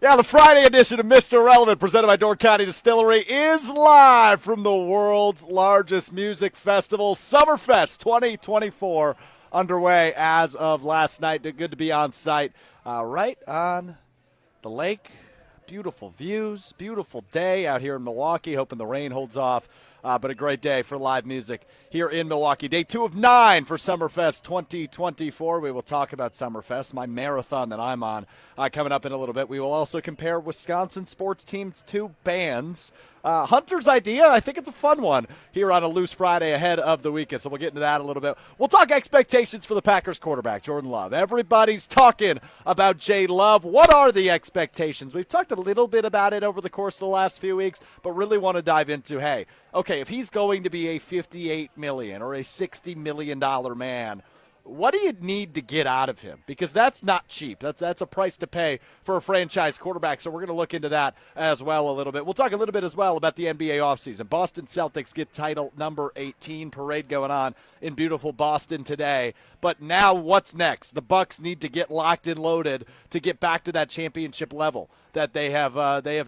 Yeah, the Friday edition of Mr. Relevant, presented by Door County Distillery, is live from the world's largest music festival, Summerfest 2024, underway as of last night. Good to be on site right on the lake. Beautiful views, beautiful day out here in Milwaukee. Hoping the rain holds off, but a great day for live music here in Milwaukee. Day 2 of 9 for Summerfest 2024. We will talk about Summerfest, my marathon that I'm on, coming up in a little bit. We will also compare Wisconsin sports teams to bands. Hunter's idea, I think it's a fun one here on a loose Friday ahead of the weekend, so we'll get into that a little bit. We'll talk expectations for the Packers quarterback, Jordan Love. Everybody's talking about Jay Love. What are the expectations? We've talked a little bit about it over the course of the last few weeks, but really want to dive into, hey, okay, if he's going to be a $58 million or a $60 million man, what do you need to get out of him? Because that's not cheap. That's a price to pay for a franchise quarterback, so we're going to look into that as well a little bit. We'll talk a little bit as well about the NBA offseason. Boston Celtics get title number 18, parade going on in beautiful Boston today. But now what's next? The Bucks need to get locked and loaded to get back to that championship level that they have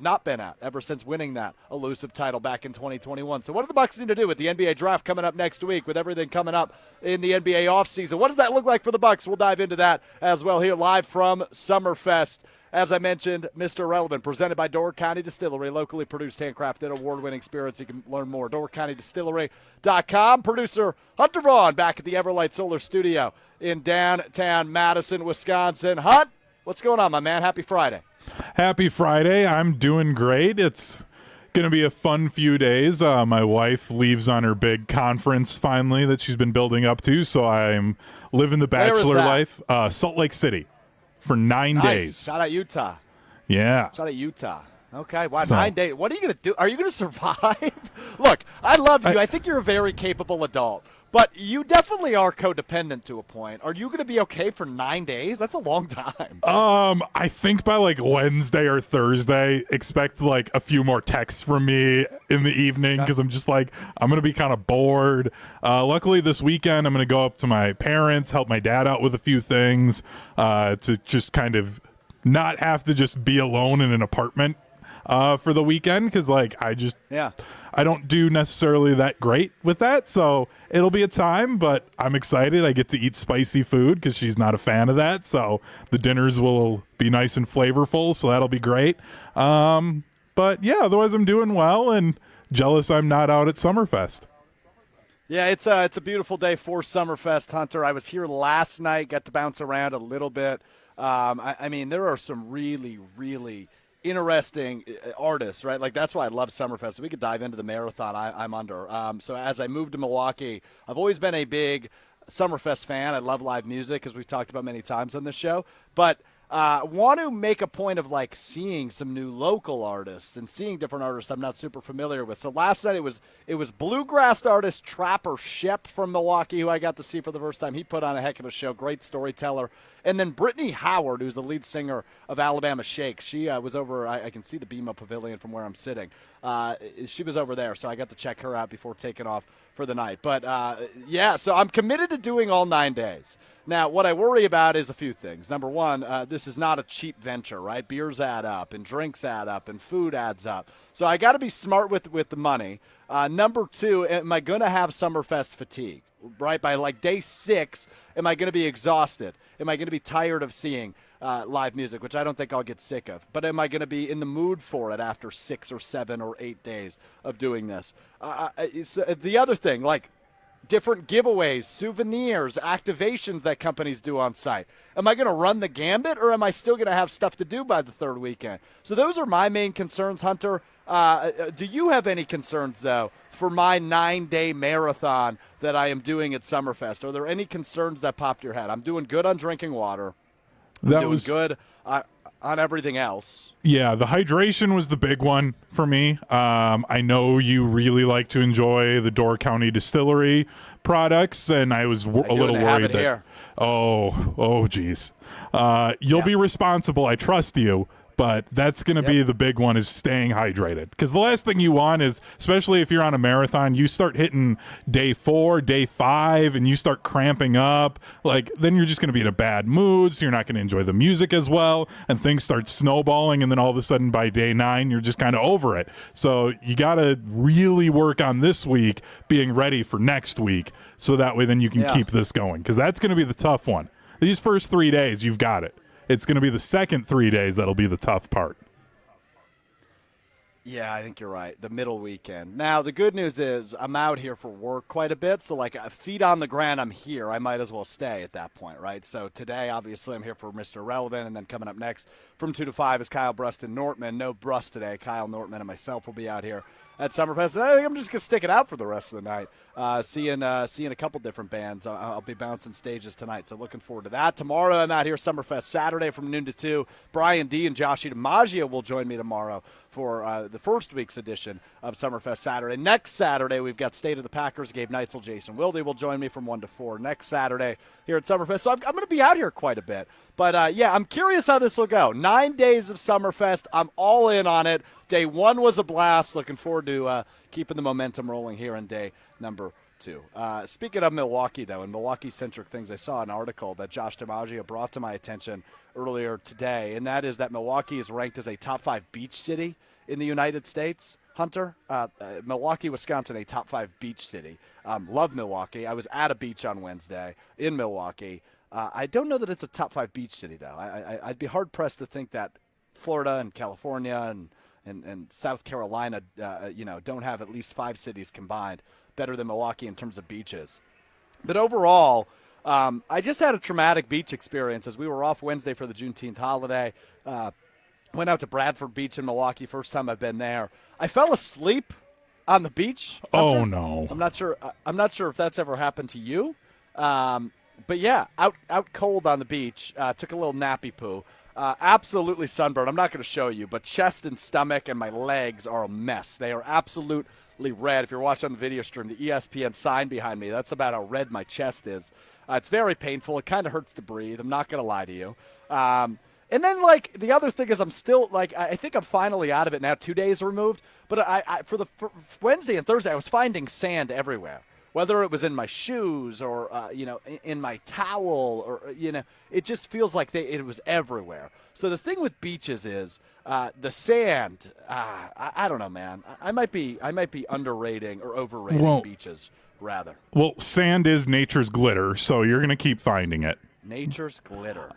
not been at ever since winning that elusive title back in 2021. So what do the Bucks need to do with the NBA draft coming up next week, with everything coming up in the NBA offseason? What does that look like for the Bucks? We'll dive into that as well here live from Summerfest. As I mentioned, Mr. Relevant, presented by Door County Distillery, locally produced, handcrafted, award-winning spirits. You can learn more. DoorCountyDistillery.com. Producer Hunter Vaughn back at the Everlight Solar Studio in downtown Madison, Wisconsin. Hunt, what's going on, my man? Happy Friday. Happy Friday. I'm doing great. It's going to be a fun few days. My wife leaves on her big conference finally that she's been building up to, so I'm living the bachelor life. Salt Lake City for 9 days. Shout out Utah. Yeah. Shout out Utah. Okay, wow, 9 days. What are you going to do? Are you going to survive? Look, I love you. I think you're a very capable adult, but you definitely are codependent to a point. Are you going to be okay for 9 days? That's a long time. I think by like Wednesday or Thursday, expect like a few more texts from me in the evening because I'm just like, I'm going to be kind of bored. Luckily this weekend, I'm going to go up to my parents, help my dad out with a few things to just kind of not have to just be alone in an apartment for the weekend, because like I don't do necessarily that great with that, so it'll be a time, but I'm excited. I get to eat spicy food because she's not a fan of that, so the dinners will be nice and flavorful, so that'll be great. But yeah, otherwise I'm doing well and jealous I'm not out at Summerfest. Yeah, it's a beautiful day for Summerfest, Hunter. I was here last night, got to bounce around a little bit. I mean, there are some really, really interesting artists, right? Like, that's why I love Summerfest. We could dive into the marathon I'm under. So as I moved to Milwaukee, I've always been a big Summerfest fan. I love live music, as we've talked about many times on this show. But want to make a point of like seeing some new local artists and seeing different artists I'm not super familiar with. So last night it was bluegrass artist Trapper Shep from Milwaukee, who I got to see for the first time. He put on a heck of a show, great storyteller. And then Brittany Howard, who's the lead singer of Alabama Shake. She was over, I can see the BMO Pavilion from where I'm sitting. She was over there, so I got to check her out before taking off for the night. But, yeah, so I'm committed to doing all 9 days. Now, what I worry about is a few things. Number one, this is not a cheap venture, right? Beers add up, and drinks add up, and food adds up. So I got to be smart with the money. Number two, am I going to have Summerfest fatigue? Right, by like day 6, am I going to be exhausted? Am I going to be tired of seeing live music, which I don't think I'll get sick of? But am I going to be in the mood for it after 6 or 7 or 8 days of doing this? The other thing, like different giveaways, souvenirs, activations that companies do on site. Am I going to run the gambit, or am I still going to have stuff to do by the third weekend? So those are my main concerns, Hunter. Do you have any concerns, though, for my 9-day marathon that I am doing at Summerfest? Are there any concerns that popped your head? I'm doing good on drinking water. I'm doing good on everything else. Yeah, the hydration was the big one for me. I know you really like to enjoy the Door County Distillery products, and I was a little worried that here. oh geez, you'll be responsible. I trust you. But that's going to be the big one, is staying hydrated. Because the last thing you want is, especially if you're on a marathon, you start hitting day 4, day 5, and you start cramping up. Like, then you're just going to be in a bad mood, so you're not going to enjoy the music as well, and things start snowballing, and then all of a sudden by day 9, you're just kind of over it. So you got to really work on this week being ready for next week, so that way then you can keep this going. Because that's going to be the tough one. These first 3 days, you've got it. It's going to be the second 3 days that'll be the tough part. Yeah, I think you're right. The middle weekend. Now, the good news is I'm out here for work quite a bit, so like feet on the ground, I'm here. I might as well stay at that point, right? So today, obviously, I'm here for Mr. Relevant, and then coming up next from 2 to 5 is Kyle Brust and Nortman. No Brust today. Kyle Nortman and myself will be out here at Summerfest. I think I'm just going to stick it out for the rest of the night, seeing a couple different bands. I'll be bouncing stages tonight, so looking forward to that. Tomorrow, I'm out here Summerfest Saturday from noon to 2. Brian D. and Josh DiMaggio will join me tomorrow for the first week's edition of Summerfest Saturday. Next Saturday, we've got State of the Packers. Gabe Neitzel, Jason Wilde will join me from 1 to 4 next Saturday here at Summerfest. So I'm going to be out here quite a bit. But, I'm curious how this will go. 9 days of Summerfest. I'm all in on it. Day 1 was a blast. Looking forward to keeping the momentum rolling here in day number 2. Speaking of Milwaukee, though, and Milwaukee-centric things, I saw an article that Josh DiMaggio brought to my attention earlier today, and that is that Milwaukee is ranked as a top 5 beach city in the United States. Hunter, Milwaukee, Wisconsin, a top 5 beach city. Love Milwaukee. I was at a beach on Wednesday in Milwaukee. I don't know that it's a top 5 beach city, though. I'd be hard-pressed to think that Florida and California and South Carolina, don't have at least 5 cities combined better than Milwaukee in terms of beaches. But overall, I just had a traumatic beach experience as we were off Wednesday for the Juneteenth holiday. Went out to Bradford Beach in Milwaukee, first time I've been there. I fell asleep on the beach. Hunter. Oh, no. I'm not sure if that's ever happened to you. But yeah, out cold on the beach. Took a little nappy poo. Absolutely sunburned. I'm not going to show you, but chest and stomach and my legs are a mess. They are absolutely red. If you're watching on the video stream, the ESPN sign behind me, that's about how red my chest is. It's very painful. It kind of hurts to breathe. I'm not going to lie to you. And then, like, the other thing is I'm still, like, I think I'm finally out of it now, 2 days removed. But for Wednesday and Thursday, I was finding sand everywhere. Whether it was in my shoes or, in my towel or, it just feels like it was everywhere. So the thing with beaches is the sand, I don't know, man. I might be underrating or overrating beaches, rather. Well, sand is nature's glitter, so you're going to keep finding it. Nature's glitter.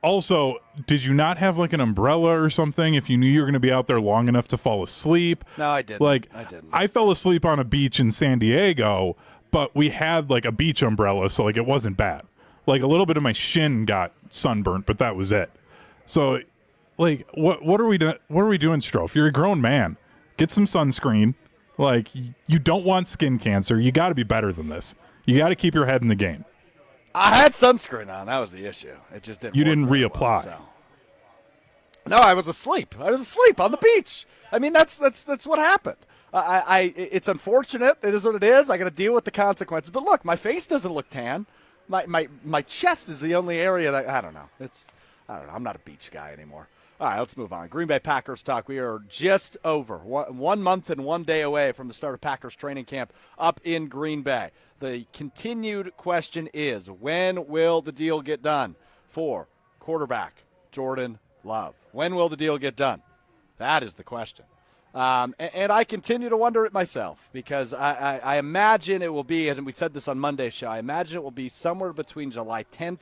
Also, did you not have like an umbrella or something if you knew you were going to be out there long enough to fall asleep? No, I didn't. I didn't. I fell asleep on a beach in San Diego, but we had like a beach umbrella, so like it wasn't bad. Like a little bit of my shin got sunburnt, but that was it. So, like, what are we doing? What are we doing, Strouf? You're a grown man. Get some sunscreen. Like, you don't want skin cancer. You got to be better than this. You got to keep your head in the game. I had sunscreen on. That was the issue. It just didn't. You work didn't reapply. Well, so. No, I was asleep. I was asleep on the beach. I mean, that's what happened. It's unfortunate. It is what it is. I got to deal with the consequences. But look, my face doesn't look tan. My chest is the only area that I don't know. I don't know. I'm not a beach guy anymore. All right, let's move on. Green Bay Packers talk. We are just over 1 month and 1 day away from the start of Packers training camp up in Green Bay. The continued question is, when will the deal get done for quarterback Jordan Love? When will the deal get done? That is the question. And I continue to wonder it myself because I imagine it will be, and we said this on Monday's show, I imagine it will be somewhere between July 10th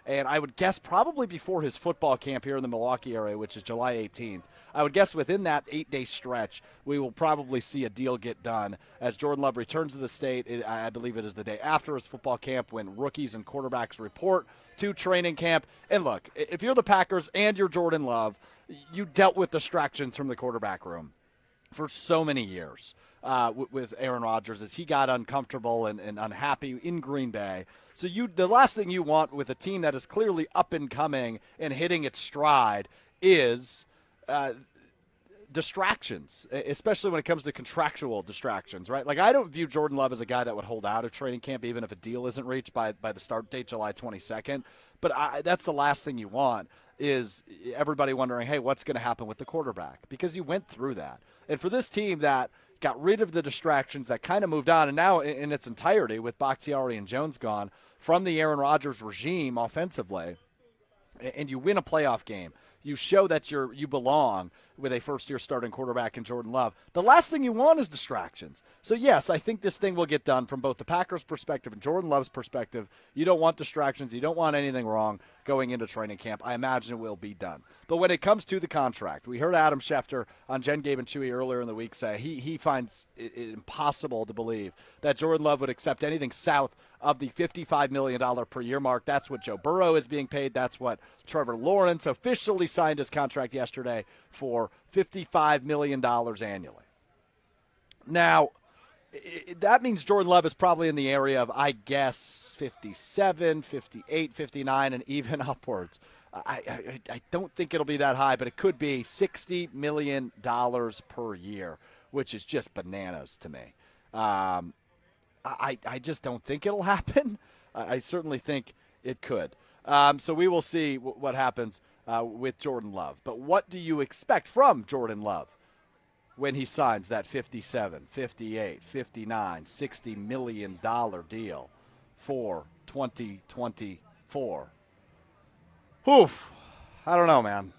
and I would guess probably before his football camp here in the Milwaukee area, which is July 18th. I would guess within that 8-day stretch, we will probably see a deal get done as Jordan Love returns to the state. I believe it is the day after his football camp when rookies and quarterbacks report to training camp. And look, if you're the Packers and you're Jordan Love, you dealt with distractions from the quarterback room for so many years with Aaron Rodgers as he got uncomfortable and unhappy in Green Bay. So the last thing you want with a team that is clearly up and coming and hitting its stride is distractions, especially when it comes to contractual distractions, right? Like, I don't view Jordan Love as a guy that would hold out of training camp even if a deal isn't reached by the start date, July 22nd. But that's the last thing you want. is everybody wondering, hey, what's going to happen with the quarterback? Because you went through that. And for this team that got rid of the distractions, that kind of moved on, and now in its entirety with Bakhtiari and Jones gone from the Aaron Rodgers regime offensively, and you win a playoff game, you show that you belong with a first-year starting quarterback in Jordan Love. The last thing you want is distractions. So, yes, I think this thing will get done from both the Packers' perspective and Jordan Love's perspective. You don't want distractions. You don't want anything wrong going into training camp. I imagine it will be done. But when it comes to the contract, we heard Adam Schefter on Jen, Gabe, and Chewy earlier in the week say he finds it impossible to believe that Jordan Love would accept anything south of the $55 million per year mark. That's what Joe Burrow is being paid. That's what Trevor Lawrence officially signed his contract yesterday for $55 million annually. Now, that means Jordan Love is probably in the area of, I guess, 57, 58, 59, and even upwards. I don't think it'll be that high, but it could be $60 million per year, which is just bananas to me. I just don't think it'll happen. I certainly think it could. So we will see what happens with Jordan Love. But what do you expect from Jordan Love when he signs that $57, $58, $59, $60 million deal for 2024? Oof. I don't know, man.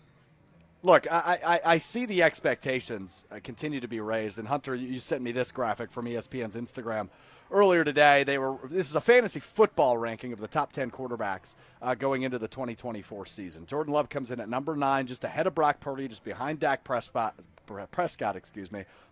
Look, I see the expectations continue to be raised. And, Hunter, you sent me this graphic from ESPN's Instagram earlier today. This is a fantasy football ranking of the top 10 quarterbacks going into the 2024 season. Jordan Love comes in at number 9, just ahead of Brock Purdy, just behind Dak Prescott,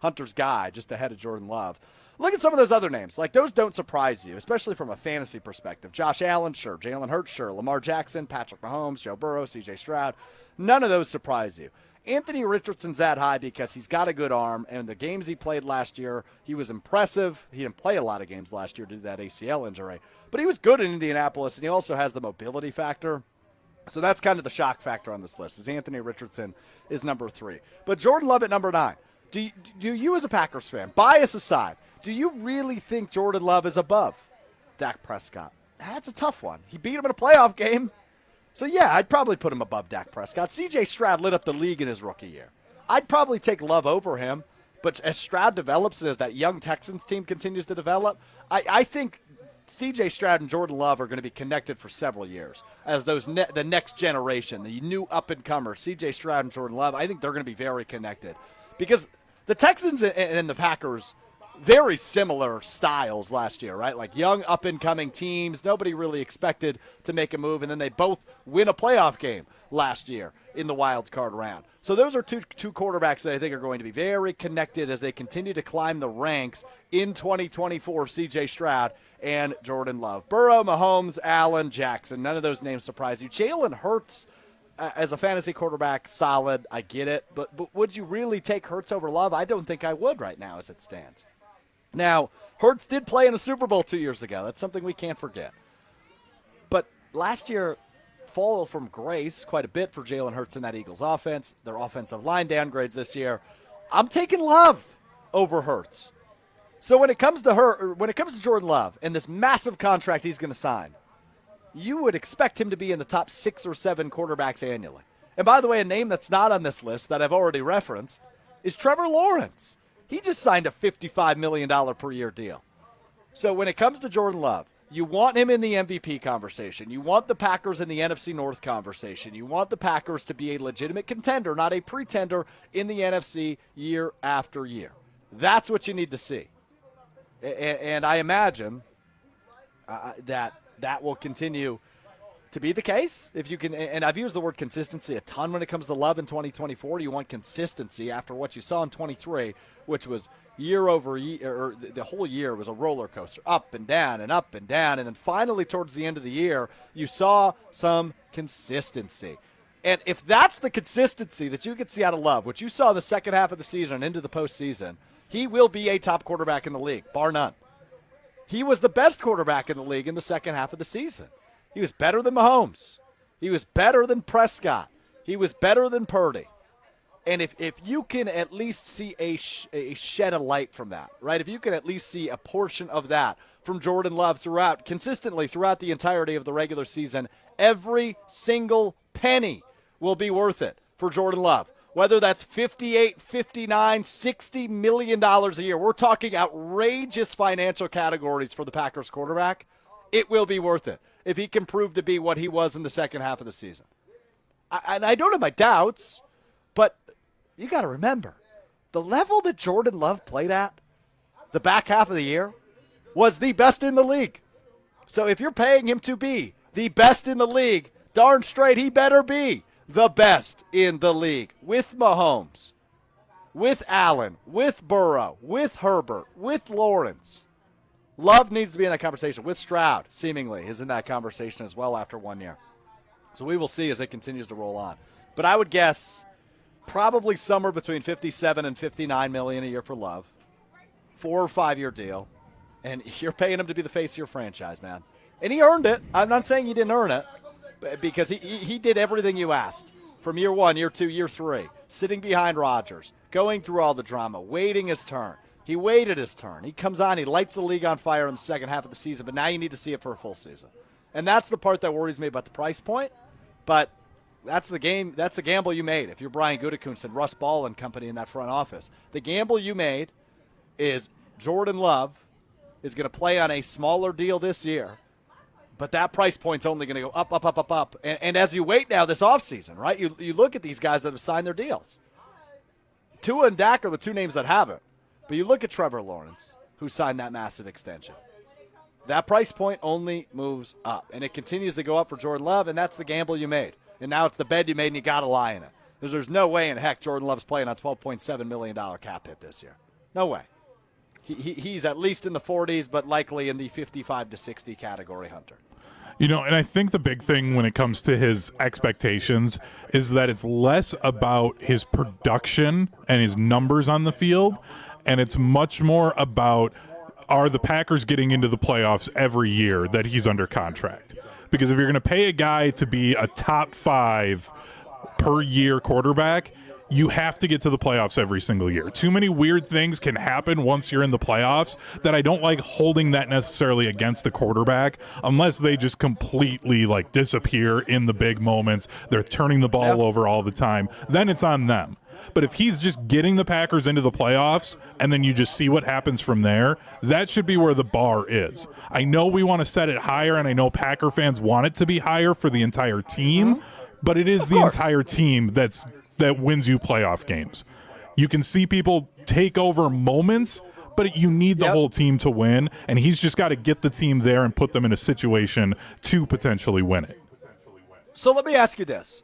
Hunter's guy, just ahead of Jordan Love. Look at some of those other names. Like, those don't surprise you, especially from a fantasy perspective. Josh Allen, sure. Jalen Hurts, sure. Lamar Jackson, Patrick Mahomes, Joe Burrow, C.J. Stroud. None of those surprise you. Anthony Richardson's that high because he's got a good arm, and the games he played last year, he was impressive. He didn't play a lot of games last year due to that ACL injury, but he was good in Indianapolis, and he also has the mobility factor. So that's kind of the shock factor on this list, is Anthony Richardson is number 3. But Jordan Love at number 9. Do you as a Packers fan, bias aside, do you really think Jordan Love is above Dak Prescott? That's a tough one. He beat him in a playoff game. So, yeah, I'd probably put him above Dak Prescott. C.J. Stroud lit up the league in his rookie year. I'd probably take Love over him. But as Stroud develops and as that young Texans team continues to develop, I think C.J. Stroud and Jordan Love are going to be connected for several years as the next generation, the new up-and-comer, C.J. Stroud and Jordan Love. I think they're going to be very connected because the Texans and the Packers, very similar styles last year, right? Like young up-and-coming teams. Nobody really expected to make a move, and then they both win a playoff game last year in the wild card round. So those are two quarterbacks that I think are going to be very connected as they continue to climb the ranks in 2024, C.J. Stroud and Jordan Love. Burrow, Mahomes, Allen, Jackson. None of those names surprise you. Jalen Hurts, as a fantasy quarterback, solid. I get it. But would you really take Hurts over Love? I don't think I would right now as it stands. Now, Hurts did play in a Super Bowl 2 years ago. That's something we can't forget. But last year, fall from grace quite a bit for Jalen Hurts in that Eagles offense. Their offensive line downgrades this year. I'm taking Love over Hurts. So when it comes to Jordan Love and this massive contract he's going to sign, you would expect him to be in the top 6 or 7 quarterbacks annually. And by the way, a name that's not on this list that I've already referenced is Trevor Lawrence. He just signed a $55 million per year deal. So when it comes to Jordan Love, you want him in the MVP conversation. You want the Packers in the NFC North conversation. You want the Packers to be a legitimate contender, not a pretender, in the NFC year after year. That's what you need to see. And I imagine that will continue to be the case. If you can, and I've used the word consistency a ton when it comes to Love in 2024. You want consistency after what you saw in 23, which was year over year, or the whole year was a roller coaster, up and down and up and down. And then finally towards the end of the year, you saw some consistency. And if that's the consistency that you can see out of Love, which you saw in the second half of the season and into the postseason, he will be a top quarterback in the league, bar none. He was the best quarterback in the league in the second half of the season. He was better than Mahomes. He was better than Prescott. He was better than Purdy. And if you can at least see a shed of light from that, right? If you can at least see a portion of that from Jordan Love consistently throughout the entirety of the regular season, every single penny will be worth it for Jordan Love. Whether that's $58, $59, $60 million a year. We're talking outrageous financial categories for the Packers quarterback. It will be worth it if he can prove to be what he was in the second half of the season. I don't have my doubts, but you got to remember, the level that Jordan Love played at the back half of the year was the best in the league. So if you're paying him to be the best in the league, darn straight he better be the best in the league with Mahomes, with Allen, with Burrow, with Herbert, with Lawrence. Love needs to be in that conversation. With Stroud, seemingly, is in that conversation as well after 1 year. So we will see as it continues to roll on. But I would guess probably somewhere between $57 and $59 million a year for Love. 4 or 5 year deal. And you're paying him to be the face of your franchise, man. And he earned it. I'm not saying you didn't earn it, because he did everything you asked from year 1, year 2, year 3, sitting behind Rodgers, going through all the drama, waiting his turn. He waited his turn. He comes on, he lights the league on fire in the second half of the season, but now you need to see it for a full season. And that's the part that worries me about the price point, but that's the game. That's the gamble you made if you're Brian Gutekunst and Russ Ball and company in that front office. The gamble you made is Jordan Love is going to play on a smaller deal this year, but that price point's only going to go up, up, up, up, up. And as you wait now this offseason, right, you look at these guys that have signed their deals. Tua and Dak are the two names that haven't. But you look at Trevor Lawrence, who signed that massive extension. That price point only moves up, and it continues to go up for Jordan Love, and that's the gamble you made. And now it's the bed you made, and you got to lie in it. Because there's no way in heck Jordan Love's playing on $12.7 million cap hit this year. No way. He's at least in the 40s, but likely in the 55 to 60 category, Hunter. You know, and I think the big thing when it comes to his expectations is that it's less about his production and his numbers on the field, and it's much more about, are the Packers getting into the playoffs every year that he's under contract? Because if you're going to pay a guy to be a top 5 per year quarterback, you have to get to the playoffs every single year. Too many weird things can happen once you're in the playoffs that I don't like holding that necessarily against the quarterback unless they just completely disappear in the big moments. They're turning the ball over all the time. Then it's on them. But if he's just getting the Packers into the playoffs and then you just see what happens from there, that should be where the bar is. I know we want to set it higher, and I know Packer fans want it to be higher for the entire team, but it is the entire team that wins you playoff games. You can see people take over moments, but you need the whole team to win, and he's just got to get the team there and put them in a situation to potentially win it. So let me ask you this.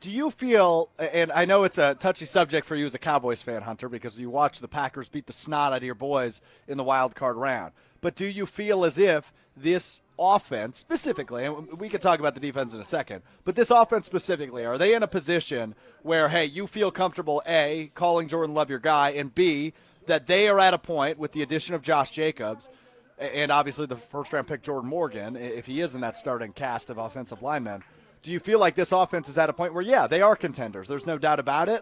Do you feel, and I know it's a touchy subject for you as a Cowboys fan, Hunter, because you watch the Packers beat the snot out of your boys in the wild card round, but do you feel as if this offense specifically, and we can talk about the defense in a second, but this offense specifically, are they in a position where, hey, you feel comfortable, A, calling Jordan Love your guy, and B, that they are at a point with the addition of Josh Jacobs and obviously the first-round pick Jordan Morgan, if he is in that starting cast of offensive linemen, do you feel like this offense is at a point where, yeah, they are contenders? There's no doubt about it.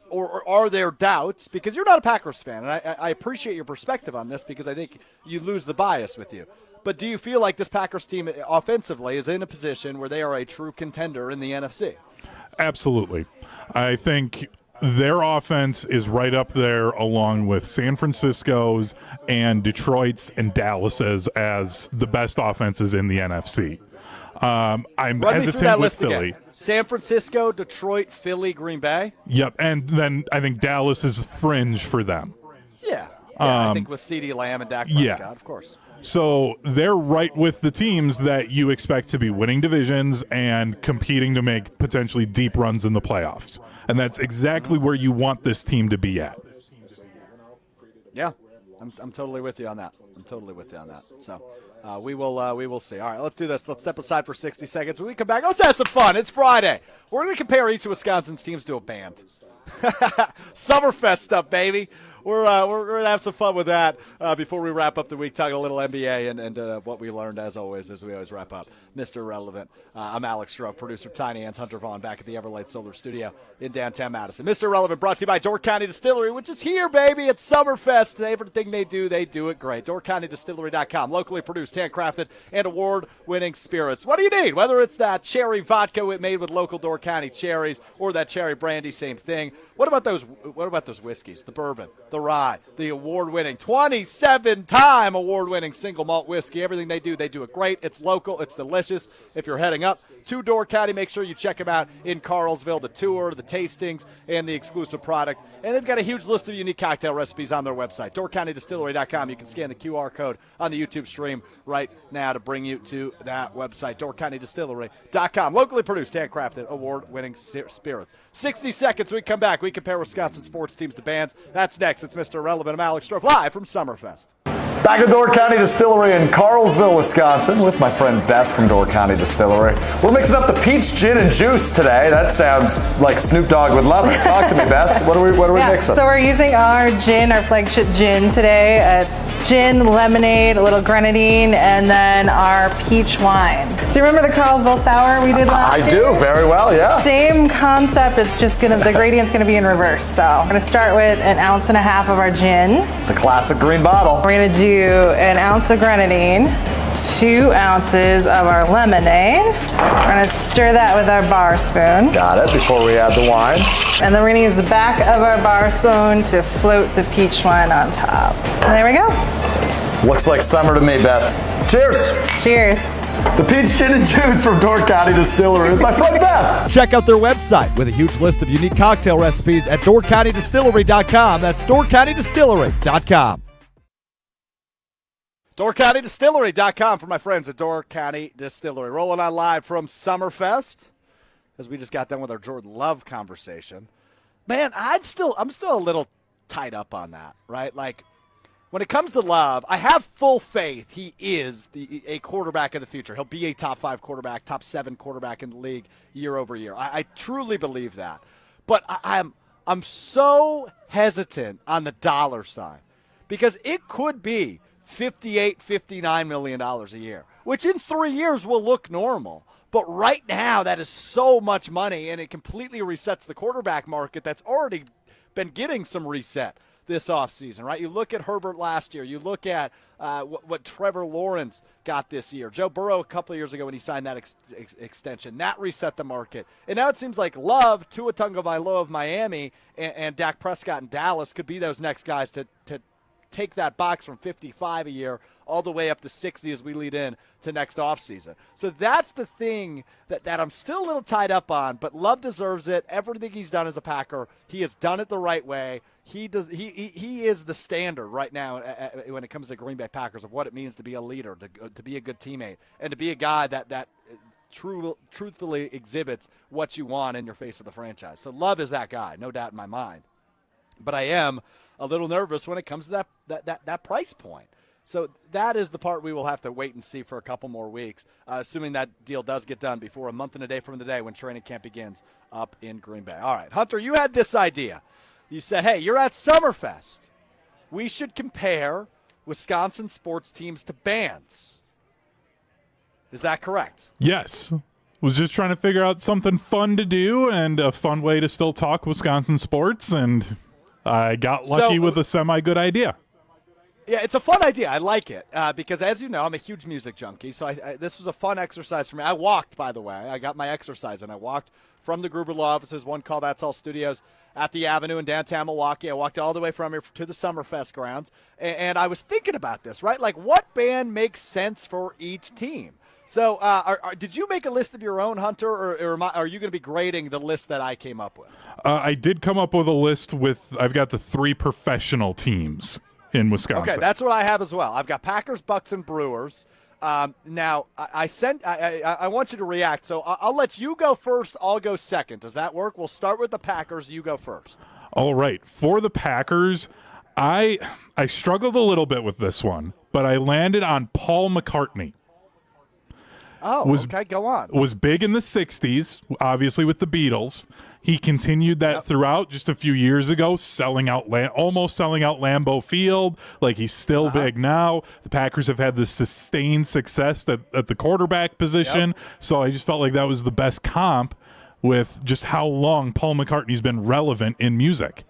Or are there doubts? Because you're not a Packers fan, and I appreciate your perspective on this because I think you lose the bias with you. But do you feel like this Packers team offensively is in a position where they are a true contender in the NFC? Absolutely. I think their offense is right up there along with San Francisco's and Detroit's and Dallas's as the best offenses in the NFC. I'm hesitant with Philly. Again. San Francisco, Detroit, Philly, Green Bay. Yep, and then I think Dallas is fringe for them. Yeah, I think with CeeDee Lamb and Dak Prescott, of course. So they're right with the teams that you expect to be winning divisions and competing to make potentially deep runs in the playoffs. And that's exactly where you want this team to be at. Yeah, I'm totally with you on that. So we will see. All right, let's do this. Let's step aside for 60 seconds. When we come back, let's have some fun. It's Friday. We're going to compare each of Wisconsin's teams to a band. Summerfest stuff, baby. we're going to have some fun with that before we wrap up the week, talking a little NBA and what we learned, as always, as we always wrap up. Mr. Irrelevant. I'm Alex Strouf, producer Tiny Ann's Hunter Vaughn, back at the Everlight Solar Studio in downtown Madison. Mr. Irrelevant brought to you by Door County Distillery, which is here, baby. It's Summerfest. Everything they do it great. DoorCountyDistillery.com. Locally produced, handcrafted, and award-winning spirits. What do you need? Whether it's that cherry vodka made with local Door County cherries or that cherry brandy, same thing. What about those whiskeys? The bourbon, the rye, the award-winning, 27-time award-winning single malt whiskey. Everything they do it great. It's local. It's delicious. If you're heading up to Door County, make sure you check them out in Carlsville. The tour, the tastings, and the exclusive product. And they've got a huge list of unique cocktail recipes on their website, DoorCountyDistillery.com. You can scan the QR code on the YouTube stream right now to bring you to that website, DoorCountyDistillery.com. Locally produced, handcrafted, award-winning spirits. 60 seconds, we come back. We compare Wisconsin sports teams to bands. That's next. It's Mr. Irrelevant. I'm Alex Strouf, live from Summerfest. Back at Door County Distillery in Carlsville, Wisconsin, with my friend Beth from Door County Distillery. We're mixing up the peach gin and juice today. That sounds like Snoop Dogg would love it. Talk to me, Beth. What are we mixing? So we're using our gin, our flagship gin today. It's gin, lemonade, a little grenadine, and then our peach wine. So you remember the Carlsville sour we did last year? I do, very well, yeah. Same concept. It's just the gradient's gonna be in reverse. So I'm gonna start with 1.5 ounces of our gin. The classic green bottle. We're gonna do 1 ounce of grenadine, 2 ounces of our lemonade. We're gonna stir that with our bar spoon. Got it, before we add the wine. And then we're gonna use the back of our bar spoon to float the peach wine on top. And there we go. Looks like summer to me, Beth. Cheers. Cheers. The peach gin and juice from Door County Distillery with my friend Beth. Check out their website with a huge list of unique cocktail recipes at DoorCountyDistillery.com. That's DoorCountyDistillery.com. DoorCountyDistillery.com for my friends at Door County Distillery. Rolling on live from Summerfest, as we just got done with our Jordan Love conversation. Man, I'm still a little tied up on that, right? Like, when it comes to Love, I have full faith he is a quarterback of the future. He'll be a top 5 quarterback, top 7 quarterback in the league year over year. I truly believe that. But I'm so hesitant on the dollar sign, because it could be $58, $59 million a year, which in 3 years will look normal. But right now, that is so much money, and it completely resets the quarterback market that's already been getting some reset this offseason, right? You look at Herbert last year. You look at what Trevor Lawrence got this year. Joe Burrow a couple of years ago when he signed that extension. That reset the market. And now it seems like Love, Tua Tagovailoa of Miami, and Dak Prescott in Dallas could be those next guys to take that box from 55 a year all the way up to 60 as we lead in to next offseason. So that's the thing that I'm still a little tied up on, but Love deserves it. Everything he's done as a Packer, he has done it the right way. He is the standard right now when it comes to Green Bay Packers of what it means to be a leader, to be a good teammate, and to be a guy that truthfully exhibits what you want in your face of the franchise. So Love is that guy, no doubt in my mind. But I am a little nervous when it comes to that price point. So that is the part we will have to wait and see for a couple more weeks, assuming that deal does get done before a month and a day from the day when training camp begins up in Green Bay. All right, Hunter, you had this idea. You said, hey, you're at Summerfest. We should compare Wisconsin sports teams to bands. Is that correct? Yes. Was just trying to figure out something fun to do and a fun way to still talk Wisconsin sports, and I got lucky with a semi-good idea. Yeah, it's a fun idea. I like it because, as you know, I'm a huge music junkie, so this was a fun exercise for me. I walked, by the way. I got my exercise, and I walked from the Gruber Law Offices, one called That's All Studios, at the Avenue in downtown Milwaukee. I walked all the way from here to the Summerfest grounds, and I was thinking about this, right? Like, what band makes sense for each team? So did you make a list of your own, Hunter, or are you going to be grading the list that I came up with? I did come up with a list I've got the 3 professional teams in Wisconsin. Okay, that's what I have as well. I've got Packers, Bucks, and Brewers. Now, I want you to react, so I'll let you go first. I'll go second. Does that work? We'll start with the Packers. You go first. All right. For the Packers, I struggled a little bit with this one, but I landed on Paul McCartney. Okay, go on. Was big in the 60s, obviously with the Beatles. He continued that throughout just a few years ago, almost selling out Lambeau Field. Like, he's still big now. The Packers have had this sustained success at the quarterback position. So I just felt like that was the best comp with just how long Paul McCartney's been relevant in music.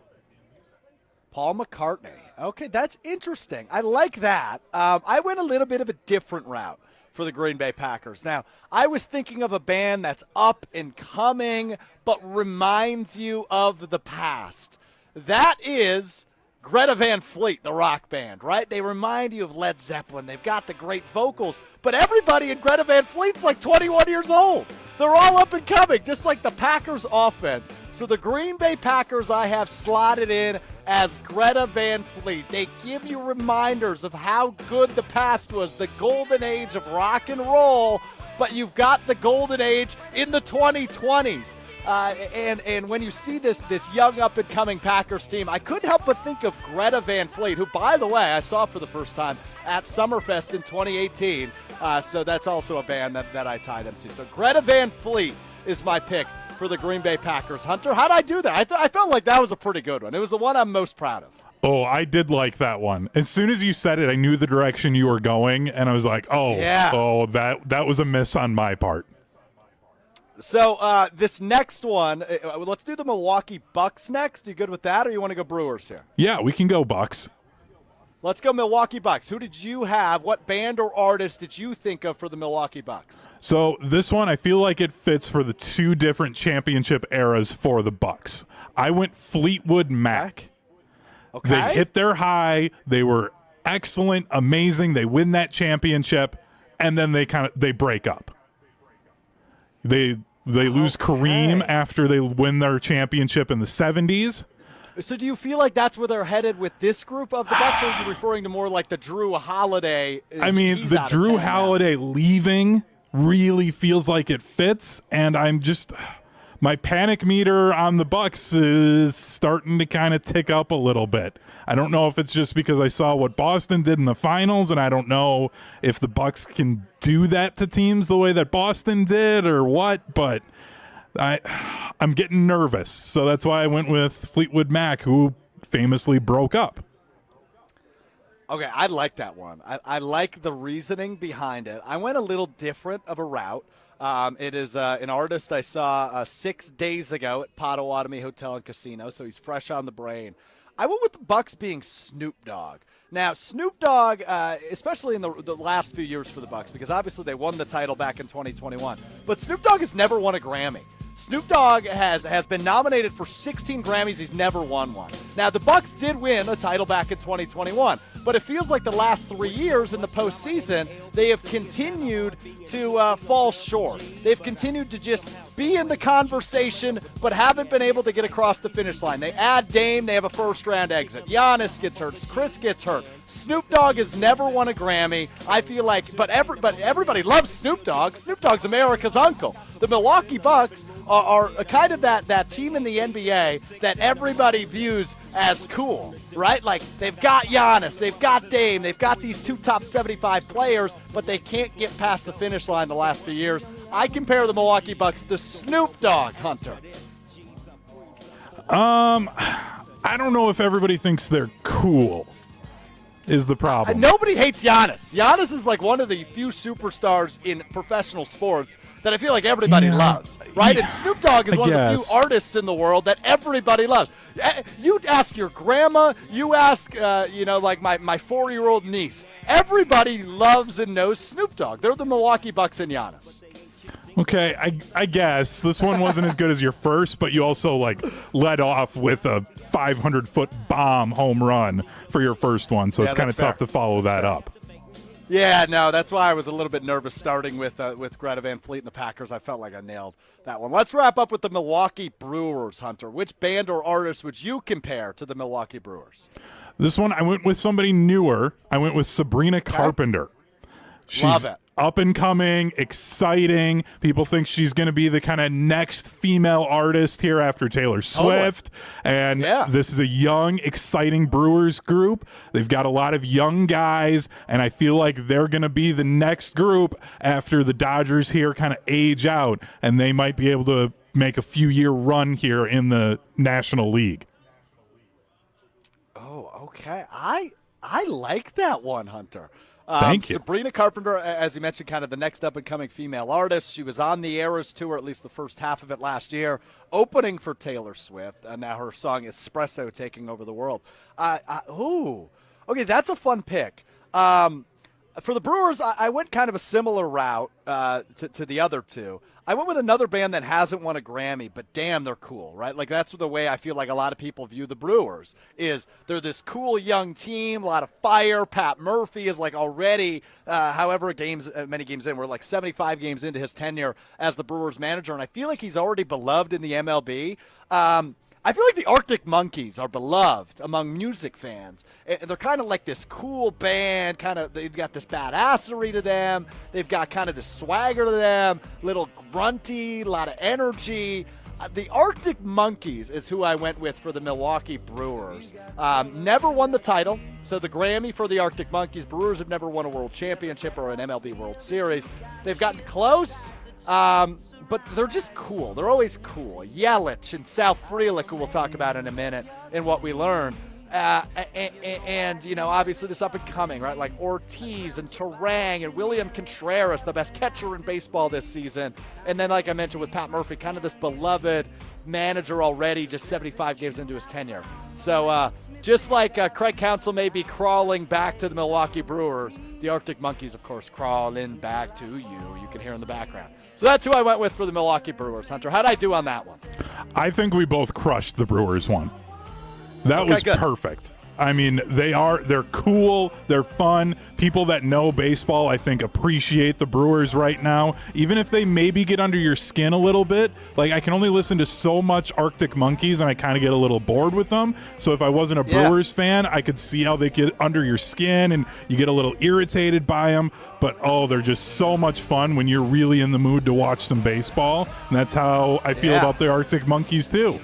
Paul McCartney. Okay, that's interesting. I like that. I went a little bit of a different route for the Green Bay Packers. Now, I was thinking of a band that's up and coming, but reminds you of the past. That is Greta Van Fleet, the rock band, right? They remind you of Led Zeppelin. They've got the great vocals, but everybody in Greta Van Fleet's like 21 years old. They're all up and coming, just like the Packers offense. So the Green Bay Packers I have slotted in as Greta Van Fleet. They give you reminders of how good the past was, the golden age of rock and roll, but you've got the golden age in the 2020s. And when you see this young up-and-coming Packers team, I couldn't help but think of Greta Van Fleet, who, by the way, I saw for the first time at Summerfest in 2018. So that's also a band that I tie them to. So Greta Van Fleet is my pick for the Green Bay Packers. Hunter, how'd I do that? I felt like that was a pretty good one. It was the one I'm most proud of. Oh, I did like that one. As soon as you said it, I knew the direction you were going, and I was like, that was a miss on my part. So this next one, let's do the Milwaukee Bucks next. You good with that, or you want to go Brewers here? Yeah, we can go Bucks. Let's go Milwaukee Bucks. Who did you have? What band or artist did you think of for the Milwaukee Bucks? So this one, I feel like it fits for the two different championship eras for the Bucks. I went Fleetwood Mac. Okay. They hit their high. They were excellent, amazing. They win that championship, and then they break up. They lose Kareem after they win their championship in the 70s. So do you feel like that's where they're headed with this group of the Bucks, or are you referring to more like the Drew Holiday? I mean, the Drew Holiday leaving really feels like it fits, and my panic meter on the Bucks is starting to kind of tick up a little bit. I don't know if it's just because I saw what Boston did in the finals, and I don't know if the Bucks can do that to teams the way that Boston did or what, but I'm getting nervous. So that's why I went with Fleetwood Mac, who famously broke up. Okay, I like that one. I like the reasoning behind it. I went a little different of a route. It is an artist I saw 6 days ago at Potawatomi Hotel and Casino, so he's fresh on the brain. I went with the Bucks being Snoop Dogg. Now, Snoop Dogg, especially in the last few years for the Bucks, because obviously they won the title back in 2021, but Snoop Dogg has never won a Grammy. Snoop Dogg has been nominated for 16 Grammys. He's never won one. Now, the Bucks did win a title back in 2021, but it feels like the last 3 years in the postseason, they have continued to fall short. They've continued to just be in the conversation, but haven't been able to get across the finish line. They add Dame, they have a first-round exit. Giannis gets hurt. Chris gets hurt. Snoop Dogg has never won a Grammy. I feel like, but everybody loves Snoop Dogg. Snoop Dogg's America's uncle. The Milwaukee Bucks are kind of that team in the NBA that everybody views as cool, right? Like, they've got Giannis, they've got Dame, they've got these two top 75 players, but they can't get past the finish line the last few years. I compare the Milwaukee Bucks to Snoop Dogg, Hunter. I don't know if everybody thinks they're cool. Is the problem. Nobody hates Giannis. Giannis is like one of the few superstars in professional sports that I feel like everybody loves, right? And Snoop Dogg is one of the few artists in the world that everybody loves. You ask your grandma, you ask, like my 4-year-old niece. Everybody loves and knows Snoop Dogg. They're the Milwaukee Bucks and Giannis. Okay, I guess this one wasn't as good as your first, but you also led off with a 500-foot bomb home run for your first one, so it's kind of tough to follow that up. Yeah, no, that's why I was a little bit nervous starting with Greta Van Fleet and the Packers. I felt like I nailed that one. Let's wrap up with the Milwaukee Brewers, Hunter. Which band or artist would you compare to the Milwaukee Brewers? This one, I went with somebody newer. I went with Sabrina Carpenter. Love it. Up and coming, exciting. People think she's going to be the kind of next female artist here after Taylor Swift. And this is a young, exciting Brewers group. They've got a lot of young guys, and I feel like they're going to be the next group after the Dodgers here kind of age out, and they might be able to make a few-year run here in the National League. Oh, okay. I like that one, Hunter. Thank you. Sabrina Carpenter, as you mentioned, kind of the next up-and-coming female artist. She was on the Eras Tour, at least the first half of it last year, opening for Taylor Swift. And now her song Espresso taking over the world. Okay, that's a fun pick. For the Brewers, I went kind of a similar route to the other two. I went with another band that hasn't won a Grammy, but damn, they're cool, right? Like, that's the way I feel like a lot of people view the Brewers, is they're this cool young team, a lot of fire. Pat Murphy is like already, many games in, we're like 75 games into his tenure as the Brewers manager, and I feel like he's already beloved in the MLB. I feel like the Arctic Monkeys are beloved among music fans. They're kind of like this cool band, they've got this badassery to them. They've got kind of this swagger to them, little grunty, a lot of energy. The Arctic Monkeys is who I went with for the Milwaukee Brewers. Never won the title, so the Grammy for the Arctic Monkeys. Brewers have never won a World Championship or an MLB World Series. They've gotten close. But they're just cool. They're always cool. Yelich and Sal Frelick, who we'll talk about in a minute, and what we learned. And you know, obviously this up and coming, right? Like Ortiz and Terang and William Contreras, the best catcher in baseball this season. And then, like I mentioned with Pat Murphy, kind of this beloved manager already, just 75 games into his tenure. So just like Craig Counsell may be crawling back to the Milwaukee Brewers, the Arctic Monkeys, of course, crawling back to you. You can hear in the background. So that's who I went with for the Milwaukee Brewers. Hunter, how'd I do on that one? I think we both crushed the Brewers one. That was good. Perfect. I mean, they're cool, they're fun. People that know baseball, I think, appreciate the Brewers right now. Even if they maybe get under your skin a little bit, like I can only listen to so much Arctic Monkeys and I kind of get a little bored with them. So if I wasn't a Brewers fan, I could see how they get under your skin and you get a little irritated by them. But, they're just so much fun when you're really in the mood to watch some baseball. And that's how I feel about the Arctic Monkeys, too.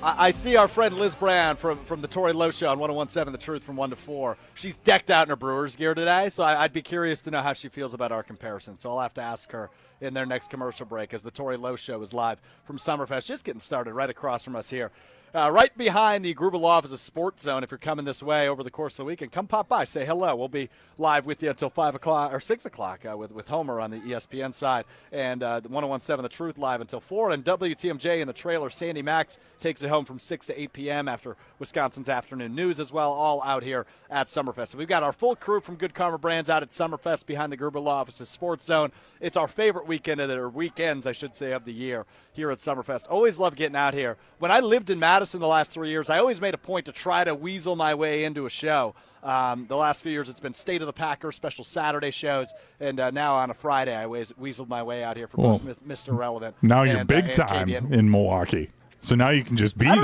I see our friend Liz Brown from the Tori Lowe Show on 101.7 The Truth from 1 to 4. She's decked out in her Brewers gear today, so I'd be curious to know how she feels about our comparison. So I'll have to ask her in their next commercial break as the Tori Lowe Show is live from Summerfest, just getting started right across from us here. Right behind the Gruber Law Office's Sports Zone. If you're coming this way over the course of the weekend, come pop by, say hello. We'll be live with you until 5 o'clock or 6 o'clock with Homer on the ESPN side, and the 101.7 The Truth live until 4. And WTMJ in the trailer, Sandy Max takes it home from 6 to 8 p.m. after Wisconsin's afternoon news as well, all out here at Summerfest. So we've got our full crew from Good Karma Brands out at Summerfest behind the Gruber Law Office's Sports Zone. It's our favorite weekends, I should say, of the year here at Summerfest. Always love getting out here. When I lived in Madison the last 3 years, I always made a point to try to weasel my way into a show. The last few years, it's been State of the Packers, special Saturday shows, and now on a Friday, I weaseled my way out here for Mr. Relevant. Now you're big time in Milwaukee, so now you can just be there. I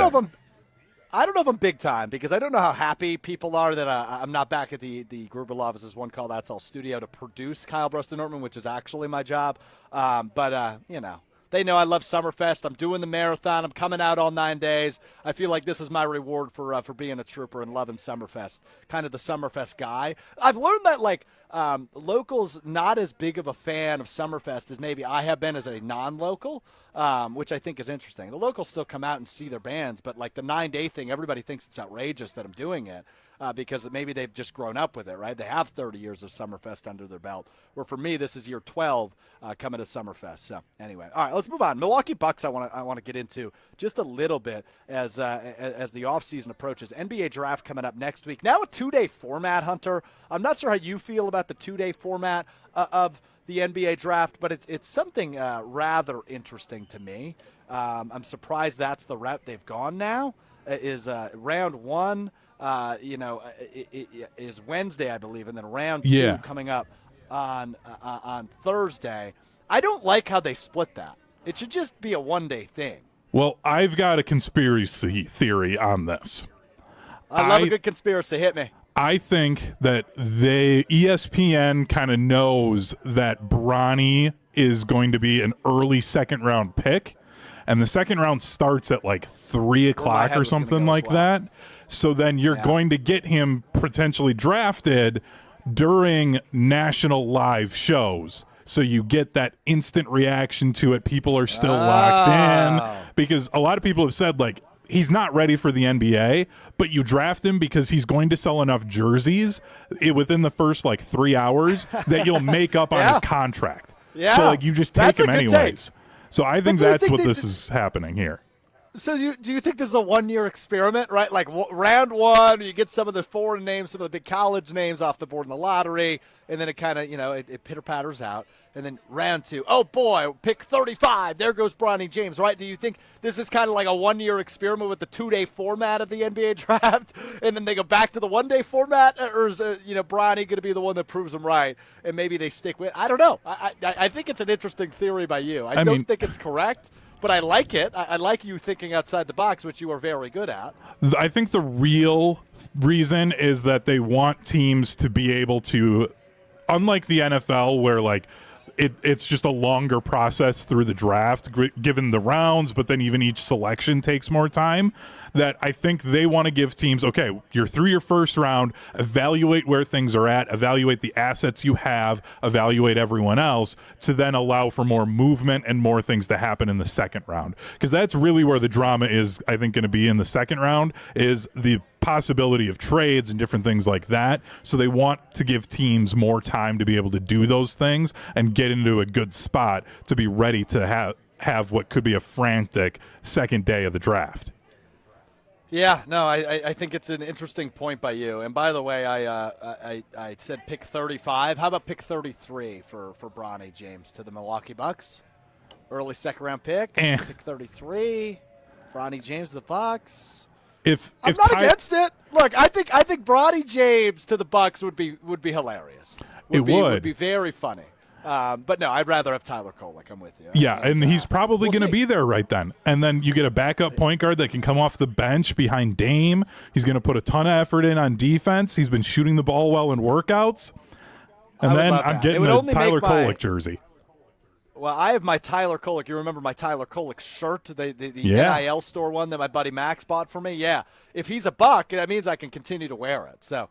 don't know if I'm big time because I don't know how happy people are that I'm not back at the Gruber Law Office's One Call That's All studio to produce Kyle Bruston-Nortman, which is actually my job. But they know I love Summerfest. I'm doing the marathon. I'm coming out all 9 days. I feel like this is my reward for being a trooper and loving Summerfest, kind of the Summerfest guy. I've learned that, locals not as big of a fan of Summerfest as maybe I have been as a non-local, which I think is interesting. The locals still come out and see their bands, but, the 9-day thing, everybody thinks it's outrageous that I'm doing it. Because maybe they've just grown up with it, right? They have 30 years of Summerfest under their belt. Where for me, this is year 12 coming to Summerfest. So anyway, all right, let's move on. Milwaukee Bucks, I want to get into just a little bit as the offseason approaches. NBA draft coming up next week. Now a 2-day format, Hunter. I'm not sure how you feel about the 2-day format of the NBA draft, but it's something rather interesting to me. I'm surprised that's the route they've gone now. Is round one. It is Wednesday, I believe, and then round two coming up on Thursday. I don't like how they split that. It should just be a one-day thing. Well, I've got a conspiracy theory on this. I love a good conspiracy. Hit me. I think that ESPN kind of knows that Bronny is going to be an early second round pick, and the second round starts at like 3 o'clock or something like that. So then you're going to get him potentially drafted during national live shows. So you get that instant reaction to it. People are still locked in, because a lot of people have said, like, he's not ready for the NBA, but you draft him because he's going to sell enough jerseys within the first like 3 hours that you'll make up on his contract. Yeah. So like you just take him anyways. So I think that's what this is happening here. So do you think this is a one-year experiment, right? Like round one, you get some of the foreign names, some of the big college names off the board in the lottery, and then it kind of, it pitter-patters out. And then round two, oh, boy, pick 35. There goes Bronny James, right? Do you think this is kind of like a one-year experiment with the 2-day format of the NBA draft, and then they go back to the one-day format? Or is, Bronny going to be the one that proves them right, and maybe they stick with it? I don't know. I think it's an interesting theory by you. I don't think it's correct, but I like it. I like you thinking outside the box, which you are very good at. I think the real reason is that they want teams to be able to, unlike the NFL where, like, it's just a longer process through the draft, given the rounds, but then even each selection takes more time, that I think they want to give teams, okay, you're through your first round, evaluate where things are at, evaluate the assets you have, evaluate everyone else, to then allow for more movement and more things to happen in the second round. Because that's really where the drama is, I think, going to be in the second round, is the possibility of trades and different things like that. So they want to give teams more time to be able to do those things and get into a good spot to be ready to have what could be a frantic second day of the draft. Yeah, no, I think it's an interesting point by you. And by the way, I said pick 35. How about pick 33 for Bronny James to the Milwaukee Bucks? Early second round pick. Pick 33. Bronny James to the Bucks. I'm not against it. Look, I think Bronny James to the Bucks would be hilarious. Would be very funny. But no, I'd rather have Tyler Kolek. I'm with you. Yeah, and he's probably going to be there right then. And then you get a backup point guard that can come off the bench behind Dame. He's going to put a ton of effort in on defense. He's been shooting the ball well in workouts. And then I'm getting a Tyler Kolek jersey. Well, I have my Tyler Kolek. You remember my Tyler Kolek shirt, the NIL store one that my buddy Max bought for me? Yeah. If he's a Buck, that means I can continue to wear it. So,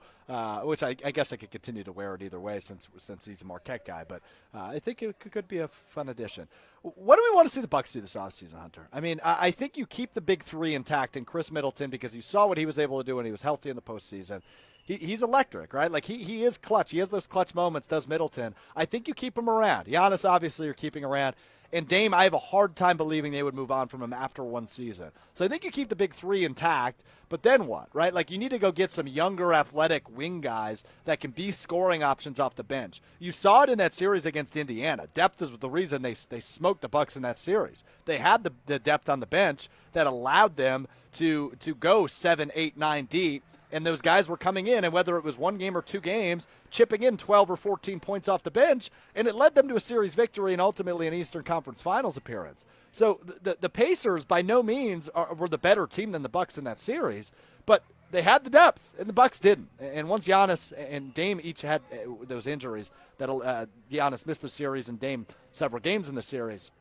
which I guess I could continue to wear it either way since he's a Marquette guy. But I think it could be a fun addition. What do we want to see the Bucks do this offseason, Hunter? I mean, I think you keep the big three intact in Chris Middleton, because you saw what he was able to do when he was healthy in the postseason. He's electric, right? Like, he is clutch. He has those clutch moments, does Middleton. I think you keep him around. Giannis, obviously, you're keeping around. And Dame, I have a hard time believing they would move on from him after one season. So I think you keep the big three intact, but then what, right? Like, you need to go get some younger, athletic wing guys that can be scoring options off the bench. You saw it in that series against Indiana. Depth is the reason they smoked the Bucks in that series. They had the depth on the bench that allowed them to go 7, 8, 9 deep. And those guys were coming in, and whether it was one game or 2 games, chipping in 12 or 14 points off the bench, and it led them to a series victory and ultimately an Eastern Conference Finals appearance. So the Pacers, by no means, were the better team than the Bucks in that series, but they had the depth, and the Bucks didn't. And once Giannis and Dame each had those injuries, that Giannis missed the series and Dame several games in the series,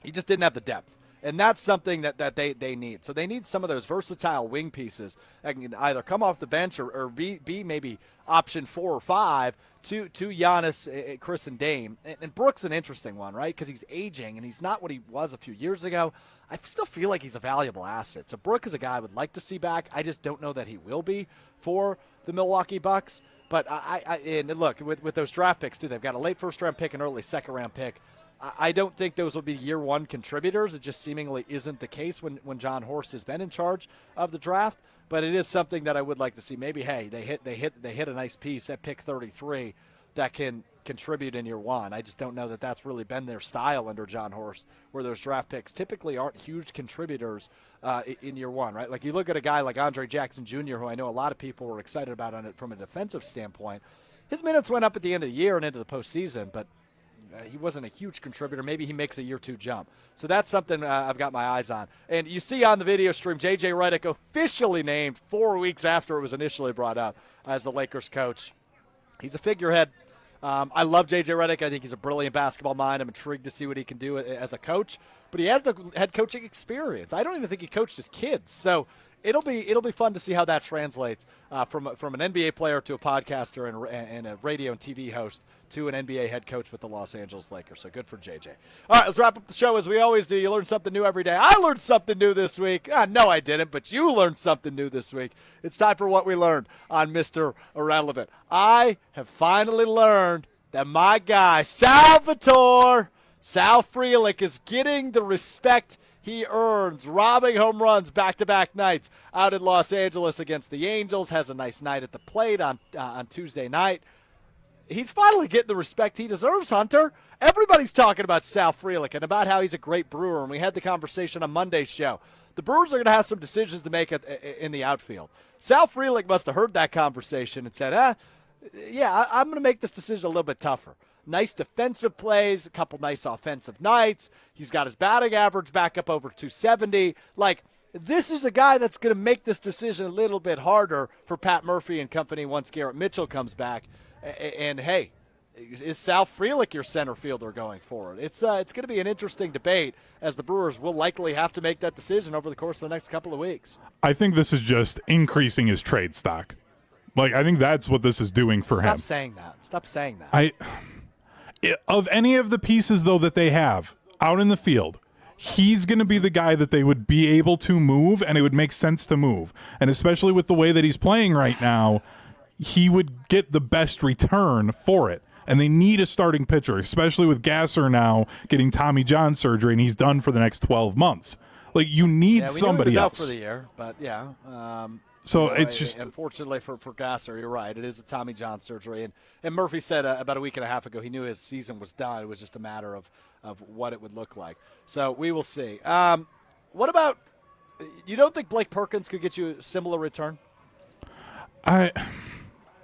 he just didn't have the depth. And that's something that they need. So they need some of those versatile wing pieces that can either come off the bench or be maybe option 4 or 5 to Giannis, Chris, and Dame. And Brooks an interesting one, right? Because he's aging, and he's not what he was a few years ago. I still feel like he's a valuable asset. So Brooks is a guy I would like to see back. I just don't know that he will be for the Milwaukee Bucks. But and look, with those draft picks, too, they've got a late first-round pick and early second-round pick. I don't think those will be year one contributors. It just seemingly isn't the case when John Horst has been in charge of the draft. But it is something that I would like to see. Maybe, hey, they hit a nice piece at pick 33 that can contribute in year one. I just don't know that that's really been their style under John Horst, where those draft picks typically aren't huge contributors in year one, right? Like, you look at a guy like Andre Jackson Jr., who I know a lot of people were excited about on it from a defensive standpoint. His minutes went up at the end of the year and into the postseason, but he wasn't a huge contributor. Maybe he makes a year 2 jump. So that's something I've got my eyes on. And you see on the video stream, J.J. Redick officially named 4 weeks after it was initially brought up as the Lakers coach. He's a figurehead. I love J.J. Redick. I think he's a brilliant basketball mind. I'm intrigued to see what he can do as a coach. But he has the head coaching experience. I don't even think he coached his kids. So it'll be fun to see how that translates from an NBA player to a podcaster and a radio and TV host to an NBA head coach with the Los Angeles Lakers. So good for JJ. All right, let's wrap up the show as we always do. You learn something new every day. I learned something new this week. No, I didn't, but you learned something new this week. It's time for What We Learned on Mr. Irrelevant. I have finally learned that my guy, Sal Frelick, is getting the respect he earns, robbing home runs back-to-back nights out in Los Angeles against the Angels. Has a nice night at the plate on Tuesday night. He's finally getting the respect he deserves, Hunter. Everybody's talking about Sal Frelick and about how he's a great Brewer, and we had the conversation on Monday's show. The Brewers are going to have some decisions to make in the outfield. Sal Frelick must have heard that conversation and said, yeah, I'm going to make this decision a little bit tougher. Nice defensive plays, a couple nice offensive nights. He's got his batting average back up over 270. This is a guy that's going to make this decision a little bit harder for Pat Murphy and company once Garrett Mitchell comes back. And hey, is Sal Frelick your center fielder going forward? It's going to be an interesting debate as the Brewers will likely have to make that decision over the course of the next couple of weeks. I think this is just increasing his trade stock. I think that's what this is doing for him. Stop saying that. Of any of the pieces, though, that they have out in the field, he's going to be the guy that they would be able to move, and it would make sense to move. And especially with the way that he's playing right now, he would get the best return for it. And they need a starting pitcher, especially with Gasser now getting Tommy John surgery, and he's done for the next 12 months. You need somebody he was else. Out for the year, but yeah. It's just unfortunately for Gasser, you're right. It is a Tommy John surgery, and Murphy said about a week and a half ago he knew his season was done. It was just a matter of what it would look like. So we will see. What about you? Don't think Blake Perkins could get you a similar return? I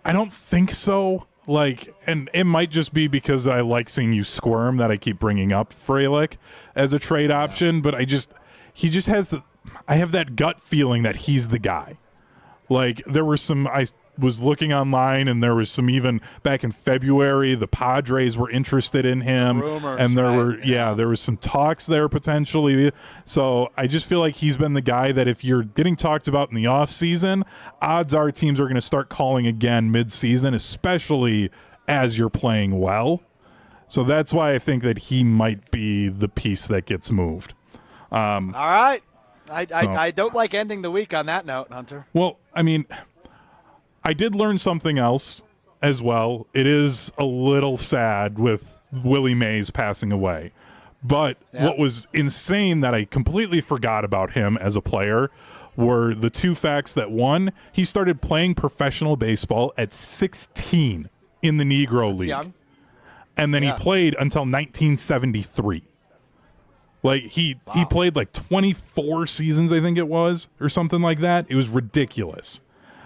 don't think so. And it might just be because I like seeing you squirm that I keep bringing up Frelick as a trade option, but he just has I have that gut feeling that he's the guy. There were some, I was looking online, and there was some, even back in February, the Padres were interested in him. Rumors, and there right? there was some talks there potentially. So I just feel like he's been the guy that if you're getting talked about in the offseason, odds are teams are going to start calling again mid-season, especially as you're playing well. So that's why I think that he might be the piece that gets moved. All right. I don't like ending the week on that note, Hunter. Well, I did learn something else as well. It is a little sad with Willie Mays passing away. But what was insane that I completely forgot about him as a player were the two facts that, one, he started playing professional baseball at 16 in the Negro League. Young. And then he played until 1973. He played 24 seasons, I think it was, or something like that. It was ridiculous.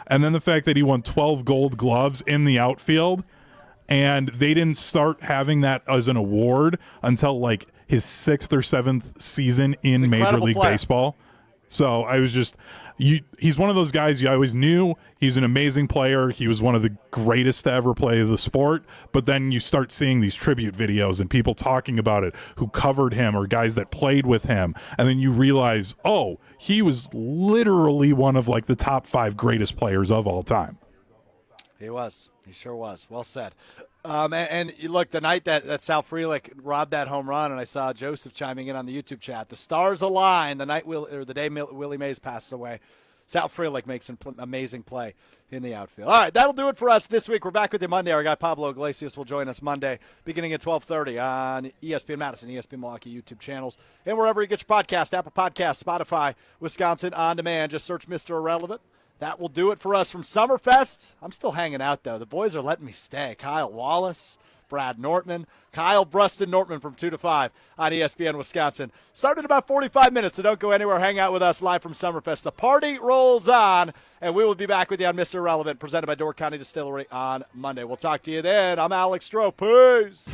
And then the fact that he won 12 Gold Gloves in the outfield, and they didn't start having that as an award until his 6th or 7th season in Major League Baseball. So I was just, he's one of those guys you always knew. He's an amazing player. He was one of the greatest to ever play the sport. But then you start seeing these tribute videos and people talking about it who covered him or guys that played with him. And then you realize, oh, he was literally one of the top 5 greatest players of all time. He was. He sure was. Well said. And you look, the night that Sal Frelick robbed that home run, and I saw Joseph chiming in on the YouTube chat, the stars align the day Willie Mays passed away. Sal Frelick makes an amazing play in the outfield. All right, that'll do it for us this week. We're back with you Monday. Our guy Pablo Iglesias will join us Monday beginning at 12:30 on ESPN Madison, ESPN Milwaukee YouTube channels, and wherever you get your podcast, Apple Podcasts, Spotify, Wisconsin On Demand. Just search Mr. Irrelevant. That will do it for us from Summerfest. I'm still hanging out, though. The boys are letting me stay. Kyle Wallace, Brad Nortman, Kyle Bruston Nortman from 2 to 5 on ESPN Wisconsin. Started in about 45 minutes, so don't go anywhere. Hang out with us live from Summerfest. The party rolls on, and we will be back with you on Mr. Irrelevant, presented by Door County Distillery on Monday. We'll talk to you then. I'm Alex Strouf. Peace.